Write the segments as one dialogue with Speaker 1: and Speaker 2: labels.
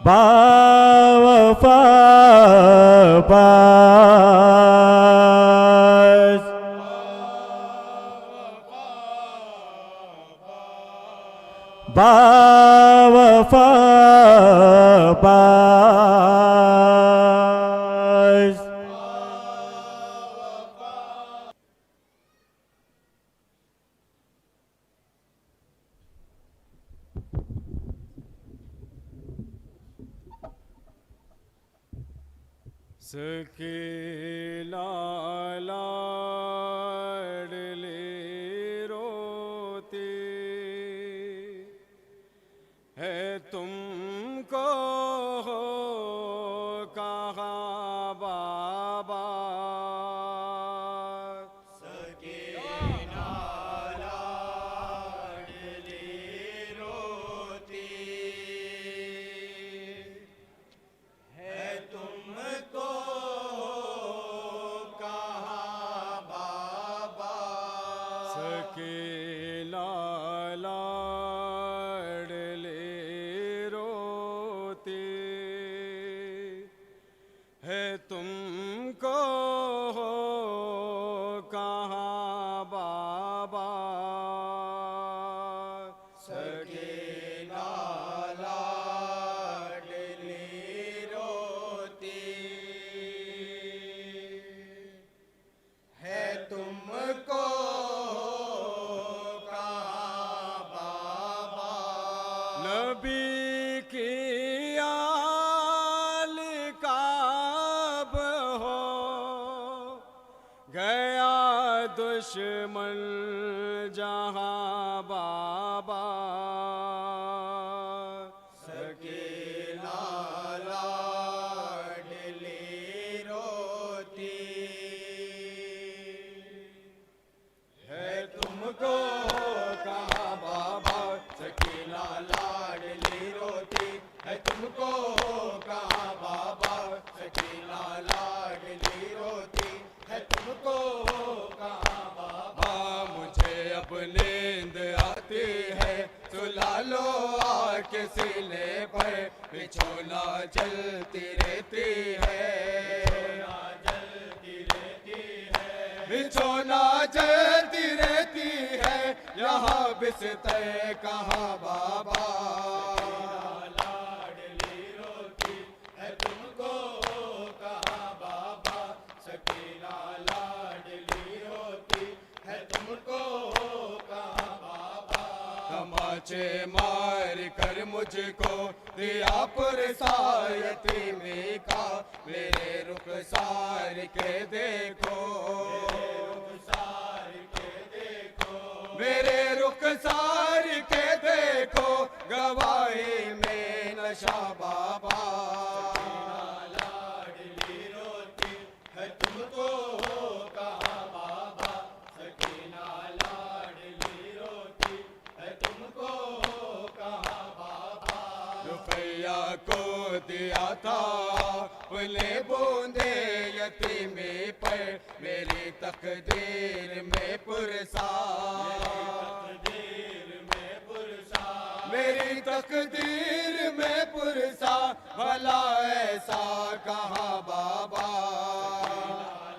Speaker 1: बावफा बास बावफा बास सके लाडले रोते है तुमको हो कहाँ बाबा
Speaker 2: सके लाडले रोती है तुमको कहाँ बाबा
Speaker 1: सके लाडले रोते है तुमको हो कहाँ बाबा
Speaker 2: सके लाडले रोती है तुमको कहाँ बाबा
Speaker 1: नबी की आल काब हो गया दुश्मन जहाँ बाबा
Speaker 2: सके लाडले रोती है तुमको कहाँ बाबा सके लाडले रोती है तुमको कहाँ बाबा सके लाडले रोती है तुमको कहाँ बाबा
Speaker 1: मुझे अब नींद आती है सुला लो आके सीने पर बिछोना जलती रहती है बिछोना जलती रहती है यहाँ बिस्तर कहाँ बाबा
Speaker 2: लाडली रोती है तुमको कहाँ बाबा सकीना लाडली रोती है तुमको कहाँ बाबा
Speaker 1: तमाचे मार कर मुझको दिया पुरसायती में का मेरे रुखसार के देखो मेरे रुखसार के देखो गवाही में नशा बाबा
Speaker 2: लाडली रोती है तुमको कहाँ बाबा सकीना लाडली रोती है तुमको कहाँ बाबा
Speaker 1: रुपया को दिया था अपने बूंदे यतीमी पर मेरी तकदीर में पुरसा मेरी तकदीर में पुरसा भला ऐसा कहाँ बाबा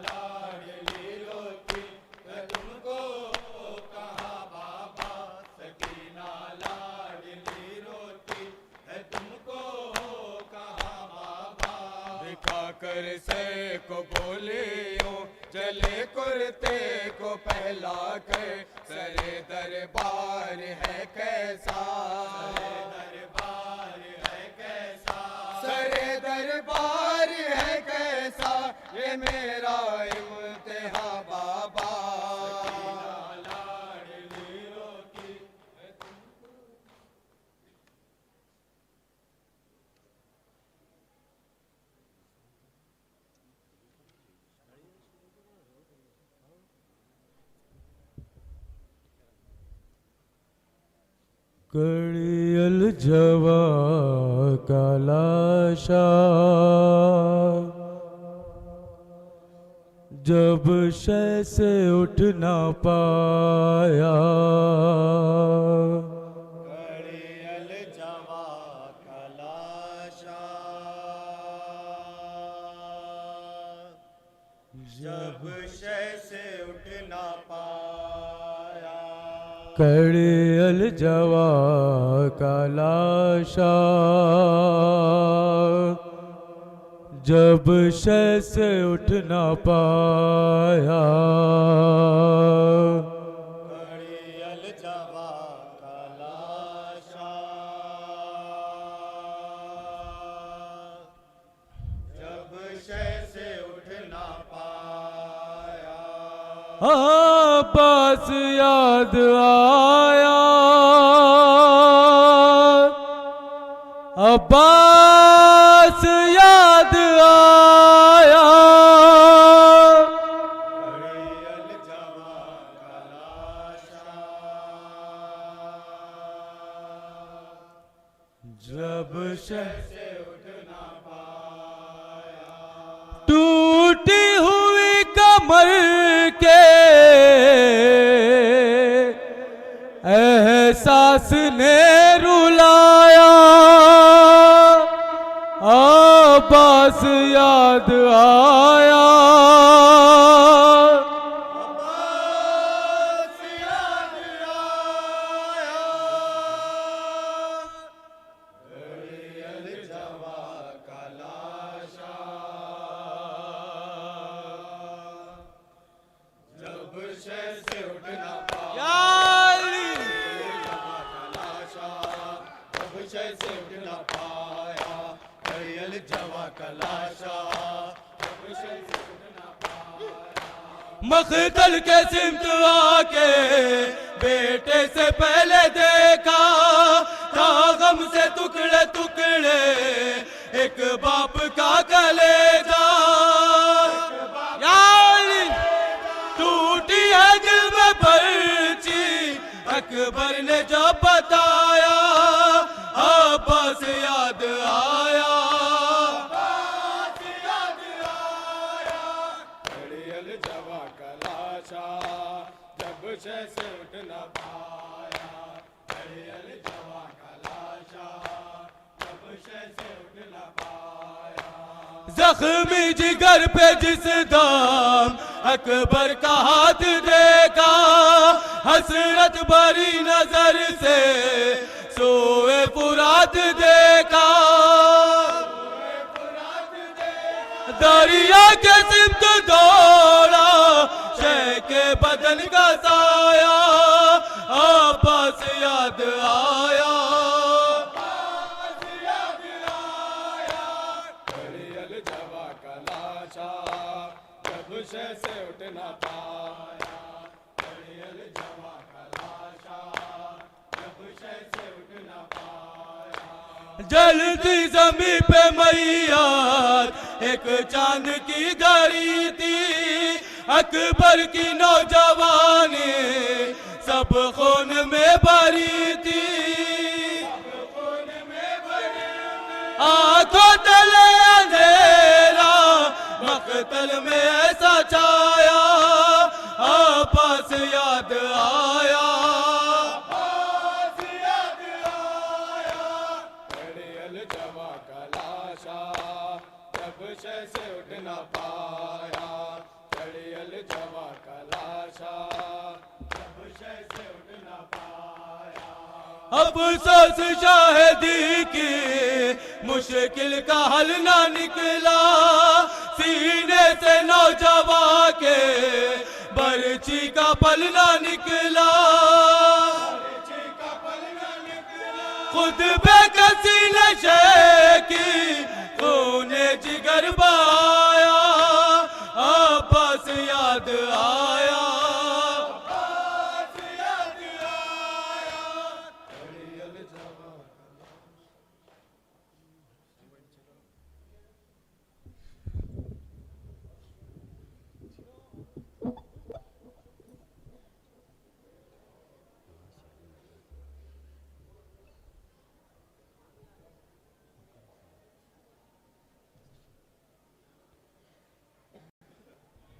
Speaker 2: लाडली रोती है तुमको कहाँ बाबा सकीना लाडली रोती है तुमको कहाँ बाबा
Speaker 1: दिखा कर से को बोलियो जले कुर्ते को पहला कर सरे दरबार है कैसा
Speaker 2: दरबार है कैसा
Speaker 1: सरे दरबार है कैसा ये मेरा इम्तिहा बाबा
Speaker 2: लाडली रोती
Speaker 1: कड़ियल जवा कालाशा जब शय से उठ ना पाया
Speaker 2: कड़ियल जवा कलाशा जब शय से उठ ना पाया,
Speaker 1: कड़ियल जवा का लाशा, जब शय से उठ ना पाया,
Speaker 2: कड़ियल जवा का लाशा, जब शय से उठ ना पाया,
Speaker 1: अब्बास याद आया, अब्बास याद आया,
Speaker 2: कड़ियल जवा का लाशा,
Speaker 1: जब शय
Speaker 2: से उठ ना पाया,
Speaker 1: टूटी हुई कमर के एहसास ने रुलाया, अब्बास याद आया,
Speaker 2: अब्बास याद आया, कड़ियल जवा का लाशा, जब शय से उठ ना पाया, लाशा, जब शय से उठ ना पाया, कड़ियल जवा का लाशा, जब शय से उठ ना पाया,
Speaker 1: मख्तल के सिमत आके बेटे से पहले देखा था गम से टुकड़े टुकड़े एक बाप का कलेजा, यार टूटी है दिल में पर्ची अकबर ने जो बताया, अब्बास याद आया,
Speaker 2: अब्बास याद आया, कड़ियल जवा का लाशा, जब शय से उठ ना पाया, कड़ियल जवा का लाशा, जब शय से उठ ना पाया,
Speaker 1: जख्मी जिगर पे जिस दाम अकबर का हाथ देखा, हसरत भरी नजर से सोए फुरात देखा, दरिया के सिमत दौड़ा शय के बदन का साया, अब्बास याद आया,
Speaker 2: अब्बास याद आया, कड़ियल जवा का लाशा, जब शय से उठ ना पाया, कड़ियल जवा का लाशा, जब शय से उठ ना पाया,
Speaker 1: जलती जमी पे मैयात एक चांद की घड़ी थी, अकबर की नौजवानी सब खून में भरी थी, आंखों तले अंधेरा मकतल में ऐसा छाया, अब्बास याद आया,
Speaker 2: अब्बास याद आया, कड़ियल जवा का लाशा, जब शय से उठ ना पाया, कड़ियल जवा का लाशा, जब शय से उठ ना पाया,
Speaker 1: अफसोस शाहिदी की मुश्किल का हल ना निकला, सीने से नौजवान के बर्ची का पल ना निकला, खुद बेकसी नशे की खूने जिगर बाया, अब्बास याद आया,
Speaker 2: अब्बास याद आया, कड़ियल जवा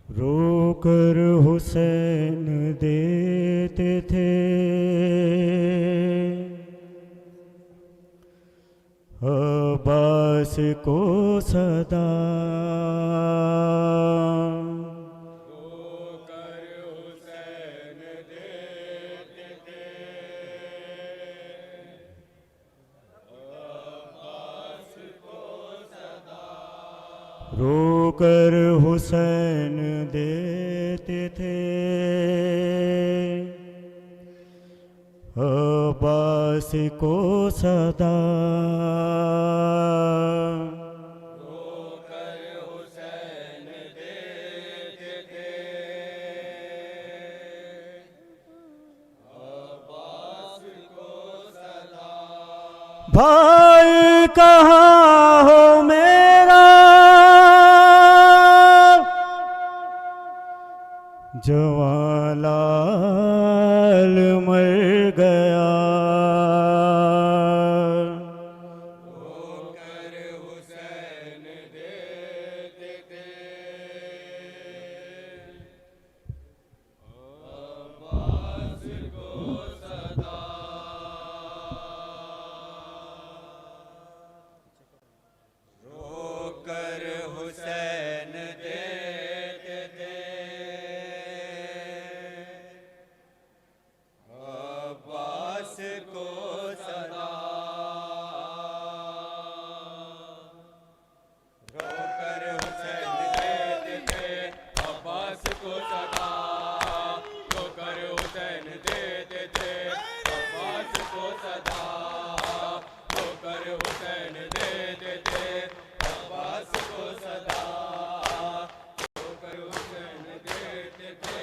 Speaker 3: रोकर हुसैन देते थे अब्बास को सदा, रोकर हुसैन देते थे अब्बास को सदा।
Speaker 2: रोकर हुसैन देते थे अब्बास को सदा।
Speaker 3: भाई कहाँ हो मेरा जवां लाल मर गया।
Speaker 2: रोकर हुसैन देते थे अब्बास को सदा। रोकर हुसैन देते थे अब्बास को सदा। रोकर हुसैन देते थे अब्बास को सदा। रोकर हुसैन देते थे अब्बास को सदा। रोकर हुसैन देते थे अब्बास को सदा। रोकर हुसैन देते थे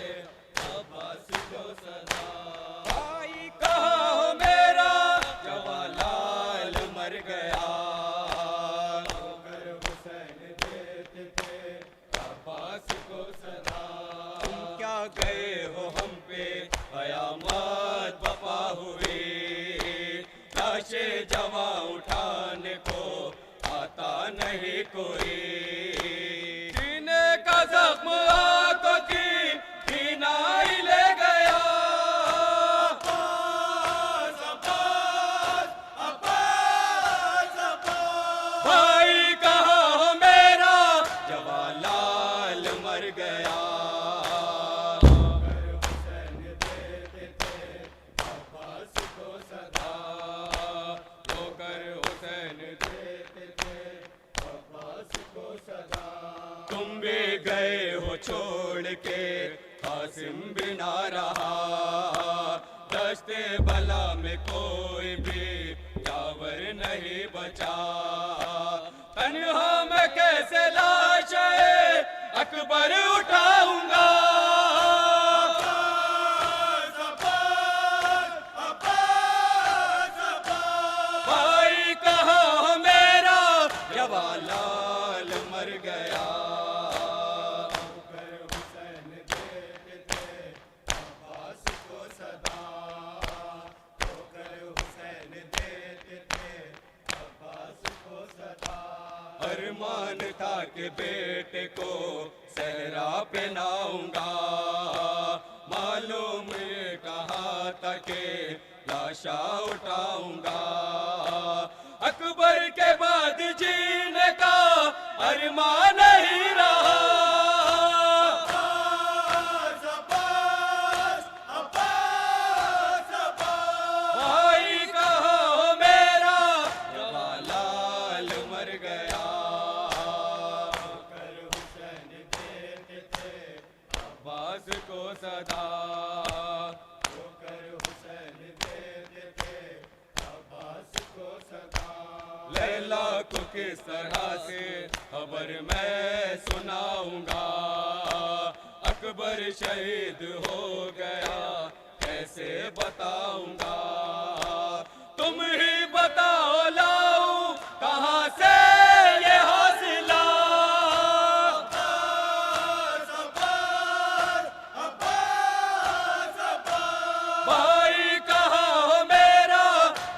Speaker 2: अब्बास को सदा। भाई कहाँ हो मेरा जवां लाल मर गया। रोकर हुसैन देते थे अब्बास को सदा। तुम क्या गए हो हम पे कयामत बपा हुई। लाशे जमा उठाने को आता नहीं कोई। सीने का जख्म आंखों की बीनाई ले गया। अब्बास, अब्बास, अब्बास, अब्बास। भाई कहाँ हो मेरा जवां लाल मर गया। रोकर हुसैन देते थे अब्बास को सदा। रोकर हुसैन देते थे अब्बास को सदा। तुम भी गए हो छोड़ के कासिम भी ना रहा। दस्ते बला में कोई भी जावर नहीं बचा। तन्हा मैं कैसे लाश अकबर उठाऊंगा। अब्बास, अब्बास, अब्बास, अब्बास। भाई कहाँ हो मेरा जवां लाल मर गया। रोकर हुसैन देते थे अब्बास को सदा। रोकर हुसैन देते थे अब्बास को सदा। अरमान था कि बेटे को सहरा पहनाऊंगा। मालूम ये कहा था कि लाशा उठाऊंगा। अकबर के बाद जीने का अरमान नहीं रहा। अब्बास, अब्बास, अब्बास, अब्बास। भाई कहाँ हो मेरा जवां लाल मर गया। रोकर हुसैन देते थे अब्बास को सदा। रोकर हुसैन देते थे अब्बास को सदा। लैला को किस तरह से खबर मैं सुनाऊंगा। अकबर शहीद हो गया कैसे बताऊंगा। तुम ही बताओ लाऊं कहाँ से ये हौसला। अब्बास, अब्बास, अब्बास, अब्बास। भाई कहाँ हो मेरा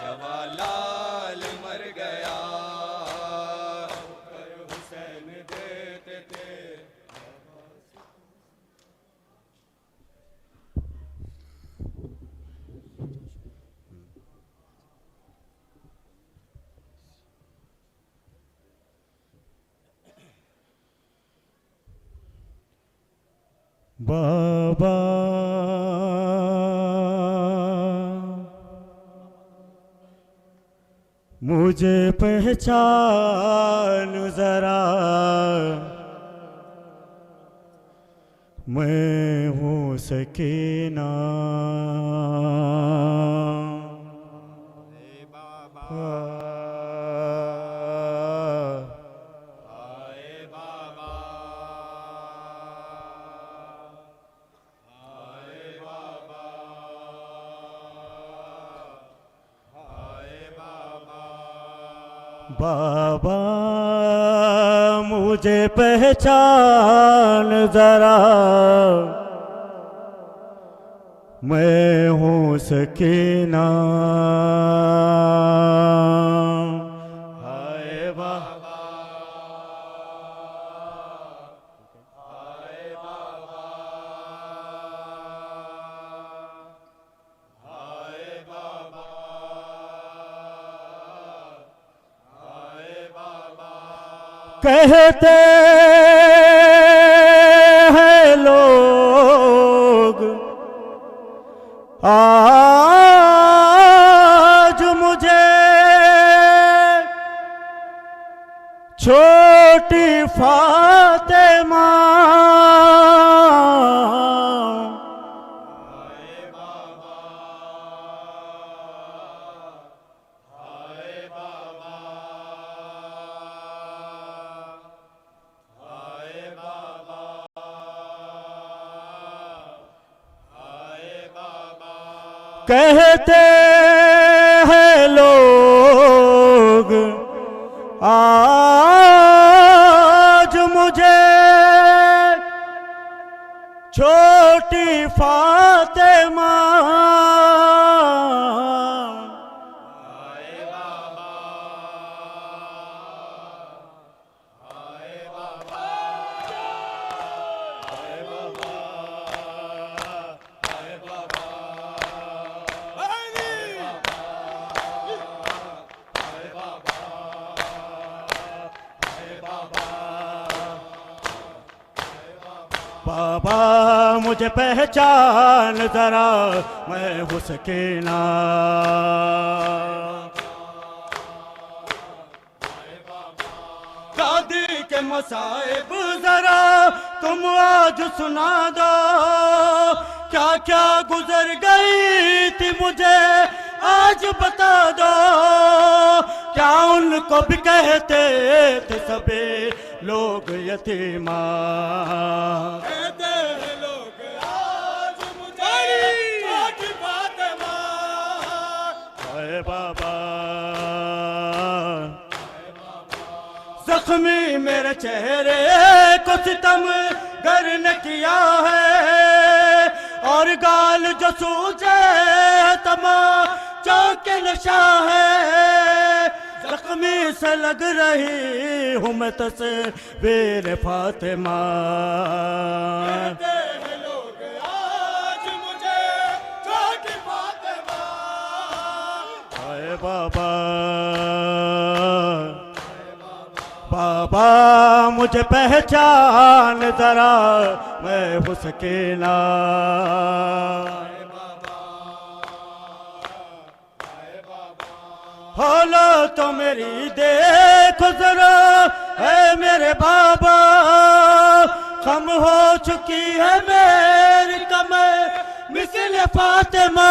Speaker 2: जवां लाल मर गया। रोकर हुसैन देते थे
Speaker 3: बाबा मुझे पहचान जरा, मैं हूँ सकीना। बाबा मुझे पहचान जरा, मैं हूँ सकीना। हाय बाबा, हाय बाबा, हाय बाबा, कहते हैं लोग आज मुझे छोटी फातिमा। कहते हैं लोग आज मुझे छोटी फातिमा। बाबा मुझे पहचान जरा, मैं हूँ सकीना। दादी के मसाइब जरा तुम आज सुना दो, क्या क्या गुजर गई थी मुझे आज बता दो। क्या उनको भी कहते थे सभी लोग यतीमा।
Speaker 2: कहते हैं लोग आज मुझे छोटी फातिमा।
Speaker 3: हाय बाबा, जख्मी मेरे चेहरे को सितम गर ने किया है, और गाल जो सूझे तमाचों के नशा है। जख्मी से लग रही हूँ मैं तस्वीर फातिमा।
Speaker 2: कहते हैं लोग आज मुझे छोटी फातिमा।
Speaker 3: हाय बाबा, बाबा मुझे पहचान जरा, मैं हूँ सकीना। हालो तो मेरी देखो जरा है मेरे बाबा, कम हो चुकी है मेरी कमर मिसल फातिमा।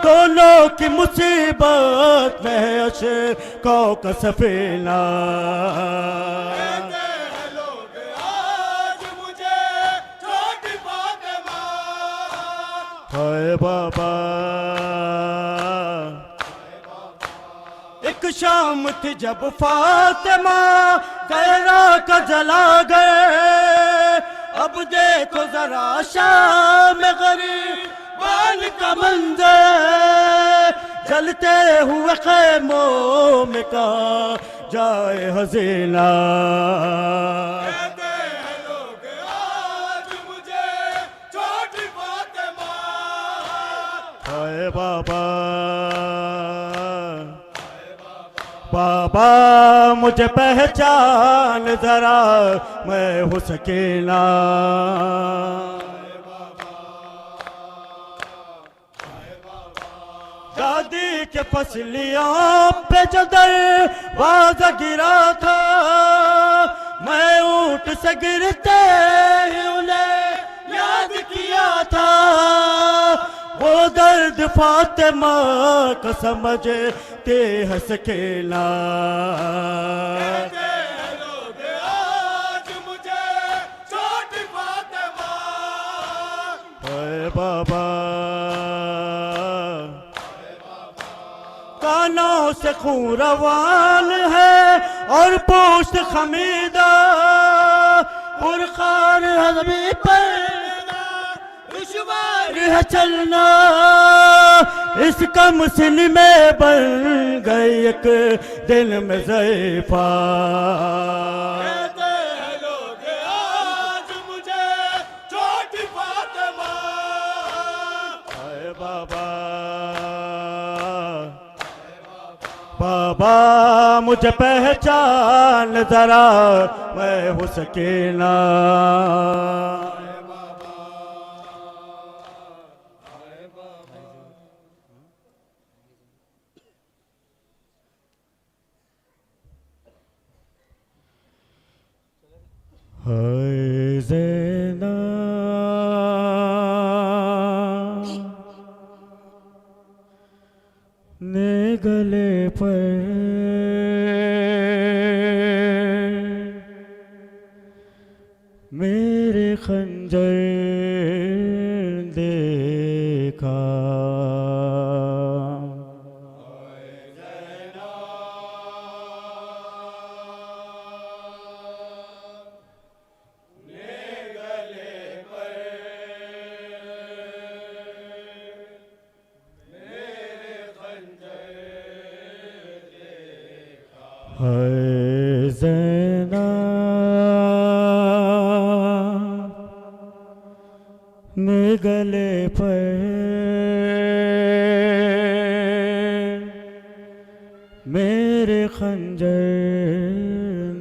Speaker 3: दोनों की मुसीबत में अशकों का सफीना।
Speaker 2: कहते हैं लोग आज मुझे छोटी फातिमा।
Speaker 3: हाय बाबा, एक शाम थी जब फातिमा गहरा का जला गए। अब देखो जरा शाम गरीबान का मंजर, जलते हुए खैमों में कहा जाए हसीना।
Speaker 2: कहते हैं लोग आज मुझे छोटी फातिमा।
Speaker 3: हाय बाबा, बाबा मुझे पहचान जरा, मैं हूँ सकीना। दादी मदी के फसलियों पे जो दरवाजा गिरा था, मैं ऊंट से गिरते ही उन्हें याद किया था। वो दर्द फातिमा का समझते हंस खेला।
Speaker 2: लोग आज मुझे छोटी फातिमा।
Speaker 3: हाय बाबा कानों से खून रवान है और पोस्ट खमीदा, पुरखान हजमी पर दुश्वार है चलना। इसका मुस्लिम में बन गई एक दिल में ज़ईफ़ा।
Speaker 2: कहते हैं लोग आज मुझे छोटी फातिमा।
Speaker 3: हाय बाबा बाबा मुझे पहचान जरा, मैं हूँ सकीना। हाय ज़ैना ने गले पर मेरे खंजर देखा। हाय ज़ैना ने गले पर मेरे खंजर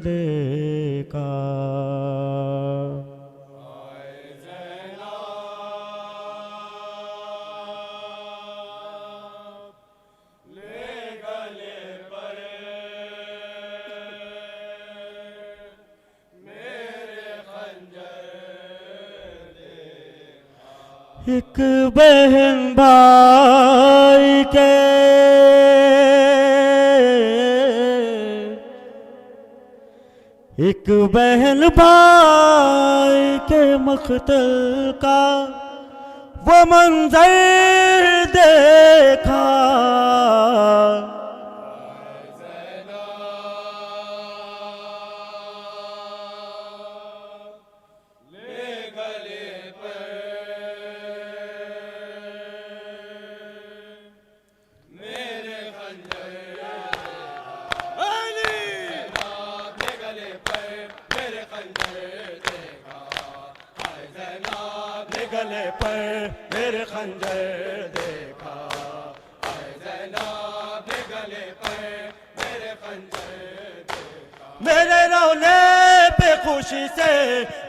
Speaker 3: देखा। एक बहन भाई के एक बहन भाई के मख्तल का वो मंजर देखा। गले पर मेरे खंजर देखा।
Speaker 2: हाय ज़ैनब ने गले पर मेरे खंजर देखा।
Speaker 3: मेरे रोने पे खुशी से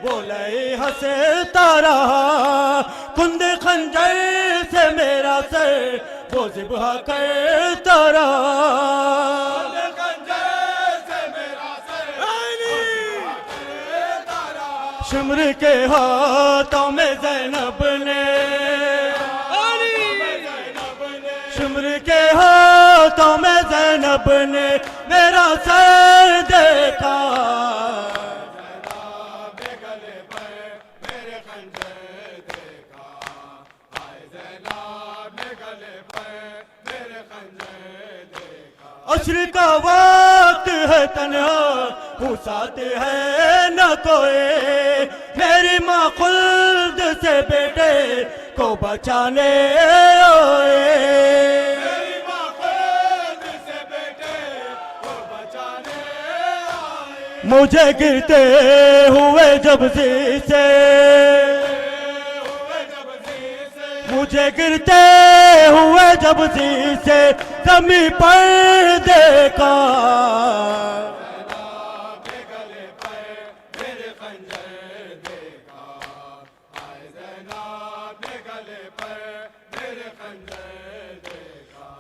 Speaker 3: वो लई हंसता रहा। कुंद खंजर से मेरा सर वो ज़िब्हा करता रहा। शिमर के हाथों में ज़ैनब ने, शिमर के हाथों में ज़ैनब ने मेरा सर देखा। अश्र का वक्त है तन्हा साथ है न कोई। मेरी माँ खुल्द से बेटे को बचाने आए।
Speaker 2: मेरी माँ खुल्द से बेटे को बचाने आए।
Speaker 3: मुझे गिरते हुए जब से मुझे गिरते हुए जब से कमी पर देखा।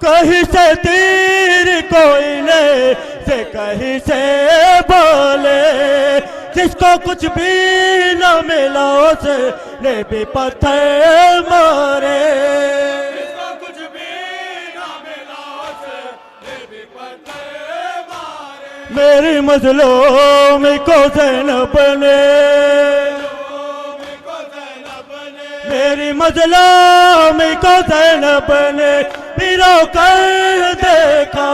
Speaker 3: कहीं से तीर कोई ले से कहीं से बोले, जिसको कुछ भी न मिला उसने भी पत्थर मारे।
Speaker 2: जिसको कुछ भी ना मिला उसने भी पत्थर मारे।
Speaker 3: मेरी मजलूम को ज़ैनब ने, मेरी मजलूम को ज़ैनब ने पिरो कर देखा।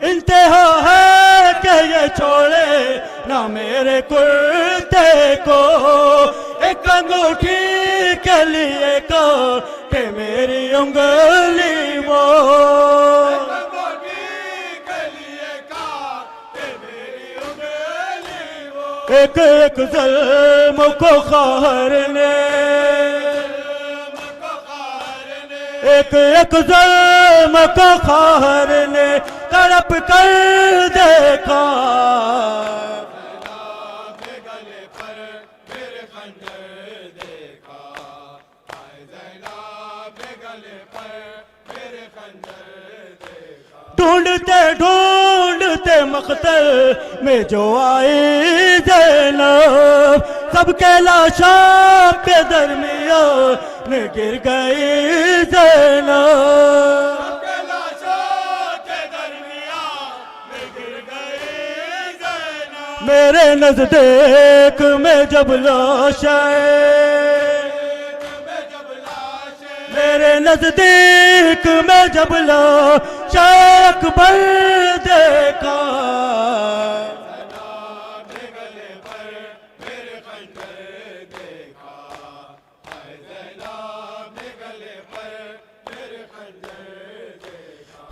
Speaker 3: इंतहा है कि ये छोड़े ना मेरे कुर्ते को, एक अंगूठी के लिए को कि मेरी उंगली वो, एक एक ज़ुल्म को क़हर ने, एक एक ज़ुल्म को क़हर ने तड़प कर देखा। ढूंढते ढूंढते मख्तर में जो आई ज़ैनब, सबके लाशों के दरमियान गिर गई ज़ैनब। मेरे नजदीक में जब लाश आए, मेरे नजदीक में जब लाश अकबर देखा।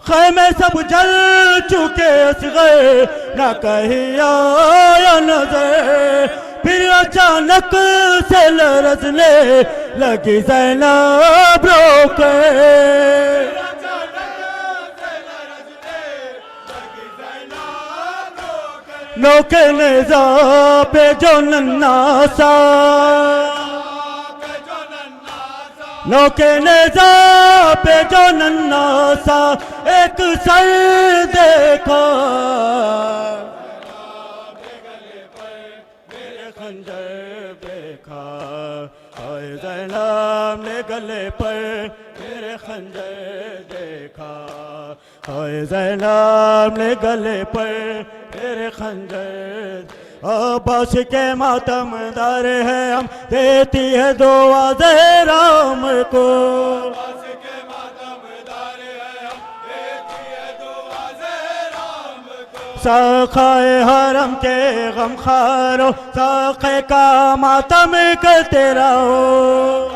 Speaker 3: खैमे सब जल चुके असग़र न कहीं आया नजर, फिर अचानक से लरज़ने लगी ज़ैनब रोकर। नौके नेज़ा पे जो नन्हा सा, नौके नेज़ा पे जो नन्हा सा एक सर देखा। मेरे खंजर देखा, हाय ज़ैनब ने गले पर मेरे खंजर देखा, हाय ज़ैनब ने गले पर मेरे खंजर। अब्बास के मातमदार है हम, देती है दुआ ज़हराम को। साक़ाए हरम के गम खारो, साक़े का मातम करते रहो।